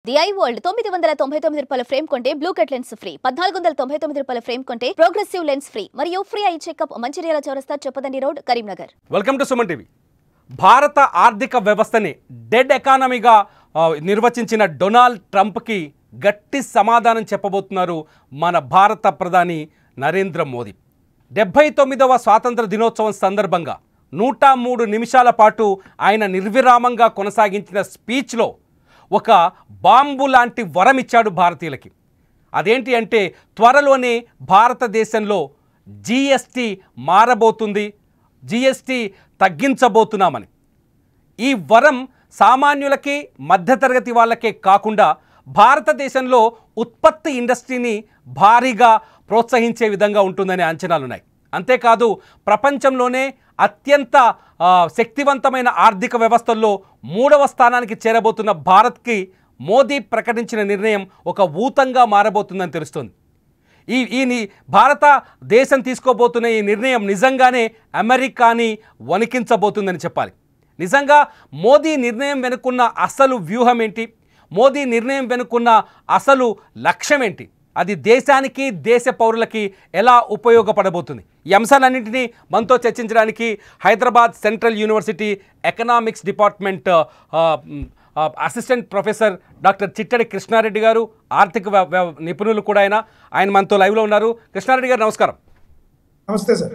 The I world 999 రూపాయల frame కొంటే blue cut lens free, 1499 రూపాయల ఫ్రేమ్ కొంటే ప్రోగ్రెసివ్ లెన్స్ ఫ్రీ మరియు ఫ్రీ ఐ చెకప్ మంచిర్యాల చౌరస్తా Choppadandi road Karimnagar. Welcome to Suman TV. భారత ఆర్థిక వ్యవస్థని డెడ్ ఎకానమీగా నిర్వచించిన డొనాల్డ్ ట్రంప్కి గట్టి సమాధానం చెప్పబోతున్నారు మన భారత ప్రధాని నరేంద్ర మోదీ. 79వ స్వాతంత్ర దినోత్సవం సందర్భంగా 103 నిమిషాల పాటు ఆయన నిర్విరామంగా కొనసాగించిన స్పీచ్లో ఒక బాంబు లాంటి వరం ఇచ్చాడు భారతీయులకి. అదేంటి అంటే త్వరలోనే భారతదేశంలో జిఎస్టీ మారబోతుంది, జిఎస్టీ తగ్గించబోతున్నామని. ఈ వరం సామాన్యులకి మధ్యతరగతి వాళ్ళకే కాకుండా భారతదేశంలో ఉత్పత్తి ఇండస్ట్రీని భారీగా ప్రోత్సహించే విధంగా ఉంటుందనే అంచనాలున్నాయి. అంతేకాదు ప్రపంచంలోనే అత్యంత శక్తివంతమైన ఆర్థిక వ్యవస్థల్లో 3వ స్థానానికి చేరబోతున్న భారత్కి మోదీ ప్రకటించిన నిర్ణయం ఒక ఊతంగా మారబోతుందని తెలుస్తుంది. ఈ భారతదేశం తీసుకోబోతున్న ఈ నిర్ణయం నిజంగానే అమెరికాని వణికించబోతుందని చెప్పాలి. నిజంగా మోదీ నిర్ణయం వెనుకున్న అసలు వ్యూహం ఏంటి, మోదీ నిర్ణయం వెనుకున్న అసలు లక్ష్యం ఏంటి, అది దేశానికి దేశ పౌరులకి ఎలా ఉపయోగపడబోతుంది, ఈ అంశాలన్నింటినీ మనతో చర్చించడానికి Hyderabad central university economics department assistant professor doctor Chittadi Krishna Reddy గారు, ఆర్థిక నిపుణులు కూడా ఆయన మనతో లైవ్లో ఉన్నారు. కృష్ణారెడ్డి గారు నమస్కారం. నమస్తే సార్.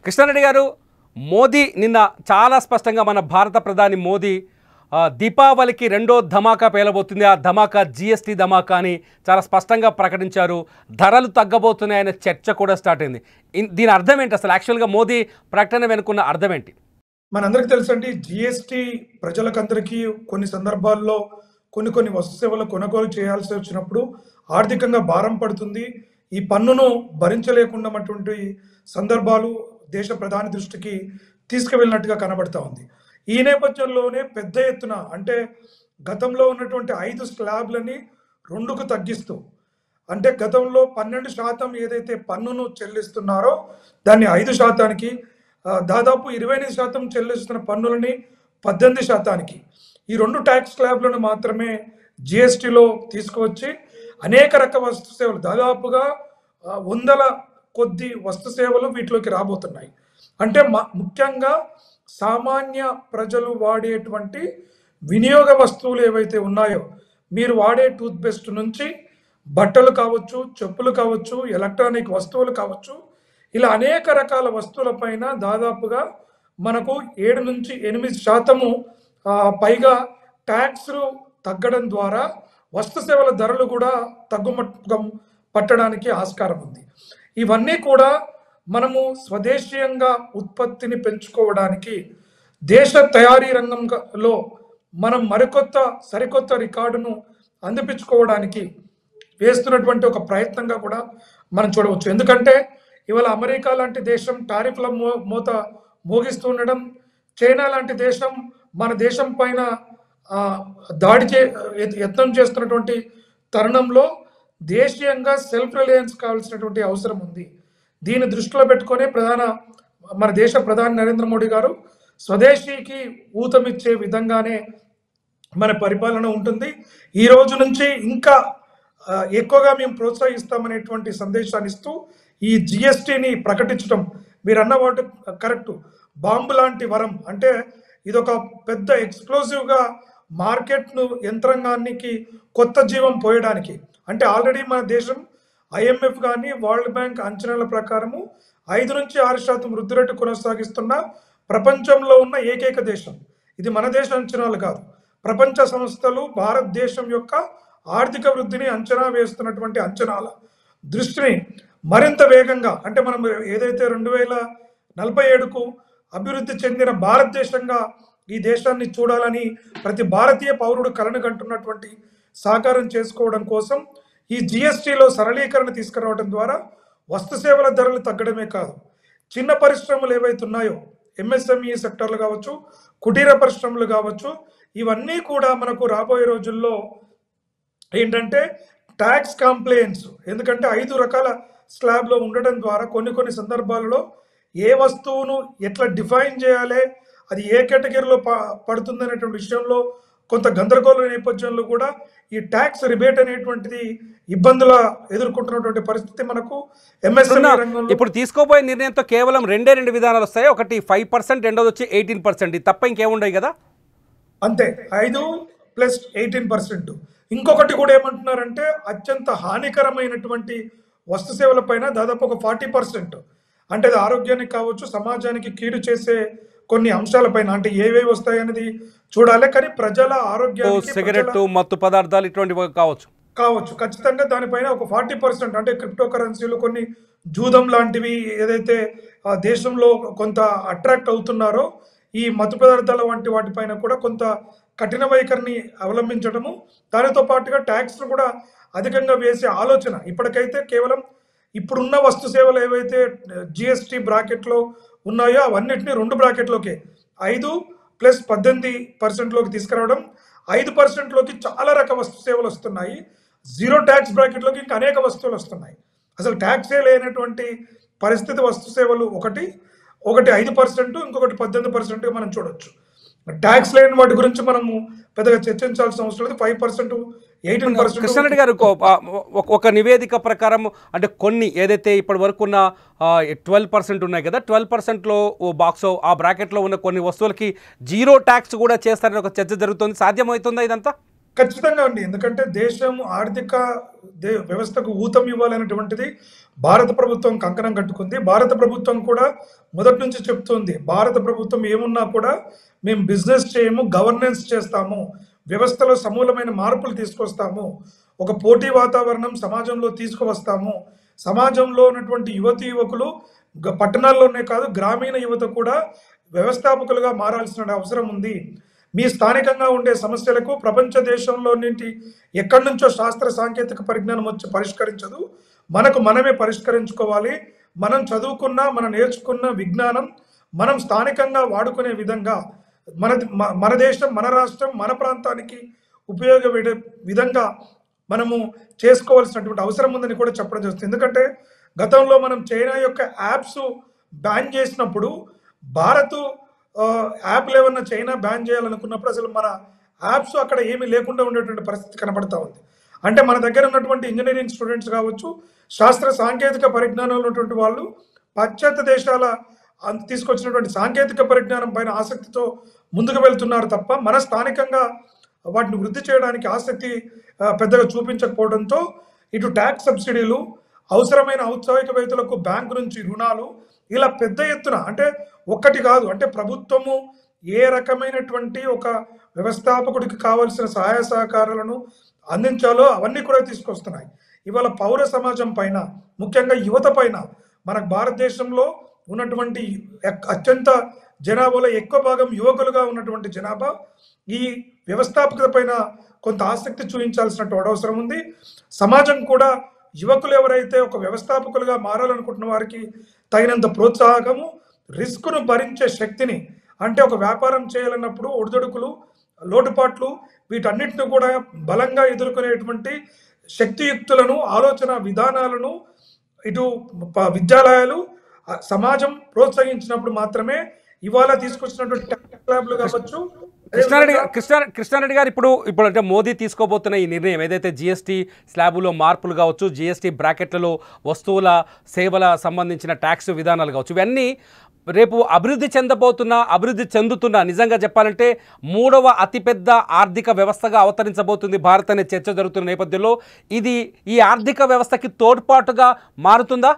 కృష్ణారెడ్డి గారు, మోదీ నిన్న చాలా స్పష్టంగా మన భారత ప్రధాని మోదీ దీపావళికి రెండో ధమాకా పేలబోతుంది, ఆ ధమాకా జిఎస్టీ ధమాకా అని చాలా స్పష్టంగా ప్రకటించారు. ధరలు తగ్గబోతున్నాయనే చర్చ కూడా స్టార్ట్ అయింది. దీని అర్థం ఏంటి, అసలు యాక్చువల్గా మోదీ ప్రకటన వెనుకున్న అర్థం ఏంటి? మనందరికీ తెలుసండి, జిఎస్టీ ప్రజలకందరికీ కొన్ని సందర్భాల్లో కొన్ని వస్తు సేవలు కొనుగోలు చేయాల్సి వచ్చినప్పుడు ఆర్థికంగా భారం పడుతుంది. ఈ పన్నును భరించలేకున్నటువంటి సందర్భాలు దేశ ప్రధాని దృష్టికి తీసుకువెళ్ళినట్టుగా కనబడతా ఉంది. ఈ నేపథ్యంలోనే పెద్ద ఎత్తున, అంటే గతంలో ఉన్నటువంటి 5 స్లాబ్లని 2కు తగ్గిస్తూ, అంటే గతంలో 12% ఏదైతే పన్నును చెల్లిస్తున్నారో దాన్ని 5%కి, దాదాపు 28% చెల్లిస్తున్న పన్నులని 18%కి, ఈ 2 ట్యాక్స్ స్లాబ్లను మాత్రమే జిఎస్టీలో తీసుకువచ్చి అనేక రకాల వస్తు సేవలు, దాదాపుగా 100 కొద్ది వస్తు సేవలు వీటిలోకి రాబోతున్నాయి. అంటే ముఖ్యంగా సామాన్య ప్రజలు వాడేటువంటి వినియోగ వస్తువులు ఏవైతే ఉన్నాయో, మీరు వాడే టూత్పేస్ట్ నుంచి బట్టలు కావచ్చు, చెప్పులు కావచ్చు, ఎలక్ట్రానిక్ వస్తువులు కావచ్చు, ఇలా అనేక రకాల వస్తువులపైన దాదాపుగా మనకు 7 నుంచి 8% పైగా ట్యాక్స్లు తగ్గడం ద్వారా వస్తు సేవల ధరలు కూడా తగ్గుముఖం పట్టడానికి ఆస్కారం ఉంది. ఇవన్నీ కూడా మనము స్వదేశీయంగా ఉత్పత్తిని పెంచుకోవడానికి, దేశ తయారీ రంగంలో మనం సరికొత్త రికార్డును అందిపించుకోవడానికి వేస్తున్నటువంటి ఒక ప్రయత్నంగా కూడా మనం చూడవచ్చు. ఎందుకంటే ఇవాళ అమెరికా లాంటి దేశం టారిఫ్ల మోత మోగిస్తుండడం, చైనా లాంటి దేశం మన దేశం పైన యత్నం చేస్తున్నటువంటి తరుణంలో దేశీయంగా సెల్ఫ్ రిలయన్స్ కావాల్సినటువంటి అవసరం ఉంది. దీన్ని దృష్టిలో పెట్టుకొని మన దేశ ప్రధాని నరేంద్ర మోడీ గారు స్వదేశీకి ఊతమిచ్చే విధంగానే మన పరిపాలన ఉంటుంది. ఈ రోజు నుంచి ఇంకా ఎక్కువగా మేము ప్రోత్సహిస్తామనేటువంటి సందేశాన్ని ఇస్తూ ఈ జిఎస్టీని ప్రకటించడం, మీరు అన్న వాటి కరెక్ట్, బాంబు లాంటి వరం. అంటే ఇదొక పెద్ద ఎక్స్ప్లోజివ్గా మార్కెట్ను, యంత్రాంగానికి కొత్త జీవం పోయడానికి. అంటే ఆల్రెడీ మన దేశం ఐఎంఎఫ్ కానీ వరల్డ్ బ్యాంక్ అంచనాల ప్రకారము 5 నుంచి 6% వృద్ధి రేటు కొనసాగిస్తున్న ప్రపంచంలో ఉన్న ఏకైక దేశం. ఇది మన దేశ అంచనాలు కాదు, ప్రపంచ సంస్థలు భారతదేశం యొక్క ఆర్థిక వృద్ధిని అంచనా వేస్తున్నటువంటి అంచనాల దృష్టిని మరింత వేగంగా, అంటే మనం ఏదైతే 2047కు అభివృద్ధి చెందిన భారతదేశంగా ఈ దేశాన్ని చూడాలని ప్రతి భారతీయ పౌరుడు కలను కంటున్నటువంటి సాకారం చేసుకోవడం కోసం ఈ జిఎస్టీలో సరళీకరణ తీసుకురావడం ద్వారా వస్తు సేవల ధరలు తగ్గడమే కాదు, చిన్న పరిశ్రమలు ఏవైతే ఉన్నాయో, ఎంఎస్ఎంఈ సెక్టర్లు కావచ్చు, కుటీర పరిశ్రమలు కావచ్చు, ఇవన్నీ కూడా మనకు రాబోయే రోజుల్లో ఏంటంటే ట్యాక్స్ కంప్లైంట్స్, ఎందుకంటే 5 రకాల స్లాబ్లో ఉండడం ద్వారా కొన్ని సందర్భాలలో ఏ వస్తువును ఎట్లా డిఫైన్ చేయాలి, అది ఏ కేటగిరీలో పడుతుంది అనేటువంటి విషయంలో కొంత గందరగోళ నేపథ్యంలో కూడా ఈ ట్యాక్స్ రిబేట్ అనేటువంటిది ఇబ్బందుల ఎదుర్కొంటున్నటువంటి పరిస్థితి మనకు ఎంఎస్ఎంఈ రంగంలో. ఇప్పుడు తీసుకోబోయే నిర్ణయంతో కేవలం రెండు విధానాలు వస్తాయి. ఒకటి 5%, రెండోది వచ్చి 18%. ఇది తప్ప ఇంకేముండవు కదా? అంతే, 5 + 18%. ఇంకొకటి కూడా ఏమంటున్నారంటే అత్యంత హానికరమైనటువంటి వస్తు సేవల పైన దాదాపు ఒక 40%, అంటే అది ఆరోగ్యానికి కావచ్చు, సమాజానికి కీడు చేసే కొన్ని అంశాలపైన, అంటే ఏవేవి వస్తాయనేది చూడాలి. కానీ ప్రజల ఆరోగ్యానికి, సిగరెట్, మత్తు పదార్థాలు ఇటువంటివి కావచ్చు ఖచ్చితంగా దానిపైన ఒక 40%, అంటే క్రిప్టో కరెన్సీలు, కొన్ని జూదం లాంటివి ఏదైతే దేశంలో కొంత అట్రాక్ట్ అవుతున్నారో ఈ మత్తు పదార్థాల వంటి వాటిపైన కూడా కొంత కఠిన వైఖరిని అవలంబించడము, దానితో పాటుగా ట్యాక్స్ను కూడా అధికంగా వేసే ఆలోచన. ఇప్పటికైతే కేవలం ఇప్పుడున్న వస్తు సేవలు ఏవైతే జిఎస్టీ బ్రాకెట్లో ఉన్నాయో అవన్నిటిని 2 బ్రాకెట్లోకి 5 + 18%లోకి తీసుకురావడం, 5%లోకి చాలా రకాల వస్తు సేవలు వస్తున్నాయి. 0 ట్యాక్స్ బ్రాకెట్లోకి ఇంకా అనేక వస్తువులు వస్తున్నాయి. అసలు ట్యాక్సే లేనటువంటి పరిస్థితి వస్తు సేవలు ఒకటి 5%, ఇంకొకటి 18% మనం చూడొచ్చు. ట్యాక్స్ లేని వాటి గురించి మనము పెద్దగా చర్చించాల్సిన అవసరం లేదు. 5%, 18%. కృష్ణారెడ్డి గారు, ఒక నివేదిక ప్రకారం అంటే కొన్ని ఏదైతే ఇప్పటి వరకు ఉన్న 12% ఉన్నాయి కదా, 12%లో బాక్స్ ఆ బ్రాకెట్లో ఉన్న కొన్ని వస్తువులకి 0 ట్యాక్స్ కూడా చేస్తారని ఒక చర్చ జరుగుతుంది. సాధ్యమవుతుందా ఇదంతా? ఖచ్చితంగా అండి, ఎందుకంటే దేశం ఆర్థిక వ్యవస్థకు ఊతం ఇవ్వాలనేటువంటిది భారత ప్రభుత్వం కంకణం కట్టుకుంది. భారత ప్రభుత్వం కూడా మొదటి నుంచి చెప్తుంది, భారత ప్రభుత్వం ఏమున్నా కూడా మేము బిజినెస్ చేయము, గవర్నెన్స్ చేస్తాము, వ్యవస్థలో సమూలమైన మార్పులు తీసుకొస్తాము, ఒక పోటీ వాతావరణం సమాజంలో తీసుకువస్తాము, సమాజంలో ఉన్నటువంటి యువకులు పట్టణాల్లోనే కాదు గ్రామీణ యువత కూడా వ్యవస్థాపకులుగా మారాల్సిన అవసరం ఉంది. మీ స్థానికంగా ఉండే సమస్యలకు ప్రపంచ దేశంలో నుండి ఎక్కడి నుంచో శాస్త్ర సాంకేతిక పరిజ్ఞానం వచ్చి పరిష్కరించదు, మనకు మనమే పరిష్కరించుకోవాలి. మనం చదువుకున్న, మనం నేర్చుకున్న విజ్ఞానం మనం స్థానికంగా వాడుకునే విధంగా మన దేశం, మన రాష్ట్రం, మన ప్రాంతానికి ఉపయోగపడే విధంగా మనము చేసుకోవాల్సినటువంటి అవసరం ఉందని కూడా చెప్పడం జరుగుతుంది. ఎందుకంటే గతంలో మనం చైనా యొక్క యాప్స్ బ్యాన్ చేసినప్పుడు భారత్ యాప్లు ఏమన్నా చైనా బ్యాన్ చేయాలనుకున్నప్పుడు అసలు మన యాప్స్ అక్కడ ఏమీ లేకుండా ఉండేటువంటి పరిస్థితి కనబడతా ఉంది. అంటే మన దగ్గర ఉన్నటువంటి ఇంజనీరింగ్ స్టూడెంట్స్ కావచ్చు, శాస్త్ర సాంకేతిక పరిజ్ఞానం ఉన్నటువంటి వాళ్ళు పాశ్చాత్య దేశాల తీసుకొచ్చినటువంటి సాంకేతిక పరిజ్ఞానం పైన ఆసక్తితో ముందుకు వెళ్తున్నారు తప్ప మన స్థానికంగా వాటిని వృద్ధి చేయడానికి ఆసక్తి పెద్దగా చూపించకపోవడంతో ఇటు ట్యాక్స్ సబ్సిడీలు, అవసరమైన ఔత్సాహికవేత్తలకు బ్యాంకు నుంచి రుణాలు, ఇలా పెద్ద ఎత్తున, అంటే ఒక్కటి కాదు, అంటే ప్రభుత్వము ఏ రకమైనటువంటి ఒక వ్యవస్థాపకుడికి కావాల్సిన సహాయ సహకారాలను అందించాలో అవన్నీ కూడా తీసుకొస్తున్నాయి. ఇవాళ పౌర సమాజం పైన, ముఖ్యంగా యువత పైన, మన భారతదేశంలో ఉన్నటువంటి అత్యంత జనాభాలో ఎక్కువ భాగం యువకులుగా ఉన్నటువంటి జనాభా ఈ వ్యవస్థాపకత పైన కొంత ఆసక్తి చూపించాల్సినటువంటి అవసరం ఉంది. సమాజం కూడా యువకులు ఎవరైతే ఒక వ్యవస్థాపకులుగా మారాలనుకుంటున్న వారికి తగినంత ప్రోత్సాహకము, రిస్క్ను భరించే శక్తిని, అంటే ఒక వ్యాపారం చేయాలన్నప్పుడు ఒడిదొడుకులు, లోటుపాట్లు, వీటన్నిటిని కూడా బలంగా ఎదుర్కొనేటువంటి శక్తియుక్తులను, ఆలోచన విధానాలను ఇటు విద్యాలయాలు, సమాజం ప్రోత్సహించినప్పుడు మాత్రమే ఇవాళ తీసుకొచ్చినటువంటి ల్యాబ్లు కావచ్చు. కృష్ణారెడ్డి గారు, ఇప్పుడు అంటే మోదీ తీసుకోబోతున్న ఈ నిర్ణయం ఏదైతే జిఎస్టీ స్లాబులో మార్పులు కావచ్చు, జిఎస్టీ బ్రాకెట్లలో వస్తువుల సేవల సంబంధించిన ట్యాక్స్ విధానాలు కావచ్చు, ఇవన్నీ రేపు అభివృద్ధి చెందుతున్న నిజంగా చెప్పాలంటే 3వ అతిపెద్ద ఆర్థిక వ్యవస్థగా అవతరించబోతుంది భారత్ అనే చర్చ జరుగుతున్న నేపథ్యంలో ఇది ఈ ఆర్థిక వ్యవస్థకి తోడ్పాటుగా మారుతుందా?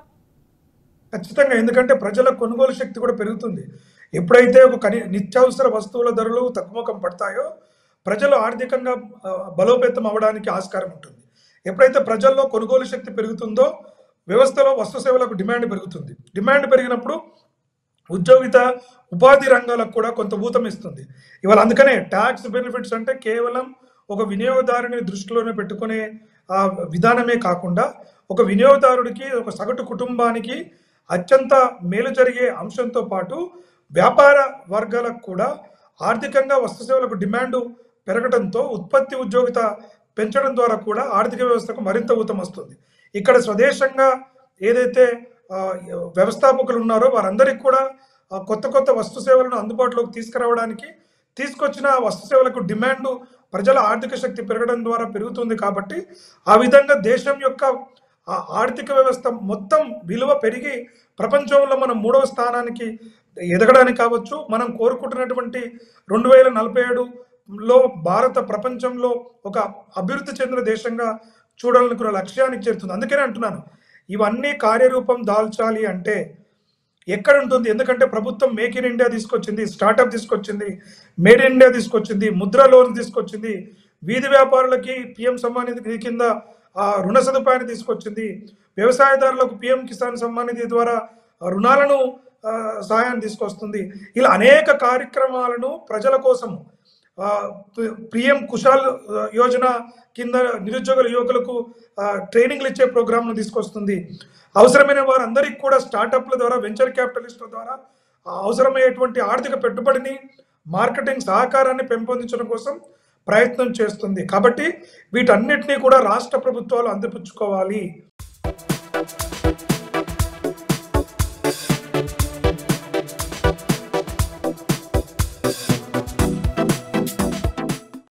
ఖచ్చితంగా, ఎందుకంటే ప్రజల కొనుగోలు శక్తి కూడా పెరుగుతుంది. ఎప్పుడైతే ఒక నిత్యావసర వస్తువుల ధరలు తగ్గుముఖం పడతాయో ప్రజలు ఆర్థికంగా బలోపేతం అవ్వడానికి ఆస్కారం ఉంటుంది. ఎప్పుడైతే ప్రజల్లో కొనుగోలు శక్తి పెరుగుతుందో వ్యవస్థలో వస్తు సేవలకు డిమాండ్ పెరుగుతుంది. డిమాండ్ పెరిగినప్పుడు ఉపాధి రంగాలకు కూడా కొంత ఊతం ఇస్తుంది. ఇవాళ అందుకనే ట్యాక్స్ బెనిఫిట్స్ అంటే కేవలం ఒక వినియోగదారుని దృష్టిలోనే పెట్టుకునే విధానమే కాకుండా ఒక వినియోగదారుడికి, ఒక సగటు కుటుంబానికి అత్యంత మేలు జరిగే అంశంతో పాటు వ్యాపార వర్గాలకు కూడా ఆర్థికంగా వస్తు సేవలకు డిమాండ్ పెరగడంతో ఉత్పత్తి ఉద్యోగిత పెంచడం ద్వారా కూడా ఆర్థిక వ్యవస్థకు మరింత ఊతం వస్తుంది. ఇక్కడ స్వదేశంగా ఏదైతే వ్యవస్థాపకులు ఉన్నారో వారందరికీ కూడా కొత్త కొత్త వస్తు సేవలను అందుబాటులోకి తీసుకురావడానికి తీసుకొచ్చిన వస్తు సేవలకు డిమాండ్ ప్రజల ఆర్థిక శక్తి పెరగడం ద్వారా పెరుగుతుంది. కాబట్టి ఆ విధంగా దేశం యొక్క ఆర్థిక వ్యవస్థ మొత్తం విలువ పెరిగి ప్రపంచంలో మనం 3వ స్థానానికి ఎదగడానికి కావచ్చు, మనం కోరుకుంటున్నటువంటి 2047లో భారత ప్రపంచంలో ఒక అభివృద్ధి చెందిన దేశంగా చూడాలనుకున్న లక్ష్యానికి చేరుతుంది. అందుకనే అంటున్నాను, ఇవన్నీ కార్యరూపం దాల్చాలి అంటే ఎక్కడ ఉంటుంది? ఎందుకంటే ప్రభుత్వం మేక్ ఇన్ ఇండియా తీసుకొచ్చింది, స్టార్టప్ తీసుకొచ్చింది, మేడ్ ఇన్ ఇండియా తీసుకొచ్చింది, ముద్ర లోన్ తీసుకొచ్చింది, వీధి వ్యాపారులకి పిఎం సమ్మాన్ నిధి కింద రుణ సదుపాయాన్ని తీసుకొచ్చింది, వ్యవసాయదారులకు పిఎం కిసాన్ సమ్మాన్ నిధి ద్వారా రుణాలను సహాయాన్ని తీసుకొస్తుంది. ఇలా అనేక కార్యక్రమాలను ప్రజల కోసం పిఎం కుశాల్ యోజన కింద నిరుద్యోగుల యువకులకు ట్రైనింగ్లు ఇచ్చే ప్రోగ్రాంను తీసుకొస్తుంది. అవసరమైన వారందరికీ కూడా స్టార్టప్ల ద్వారా, వెంచర్ క్యాపిటలిస్టుల ద్వారా అవసరమయ్యేటువంటి ఆర్థిక పెట్టుబడిని, మార్కెటింగ్ సహకారాన్ని పెంపొందించడం కోసం ప్రయత్నం చేస్తుంది. కాబట్టి వీటన్నిటినీ కూడా రాష్ట్ర ప్రభుత్వాలు అందిపుచ్చుకోవాలి.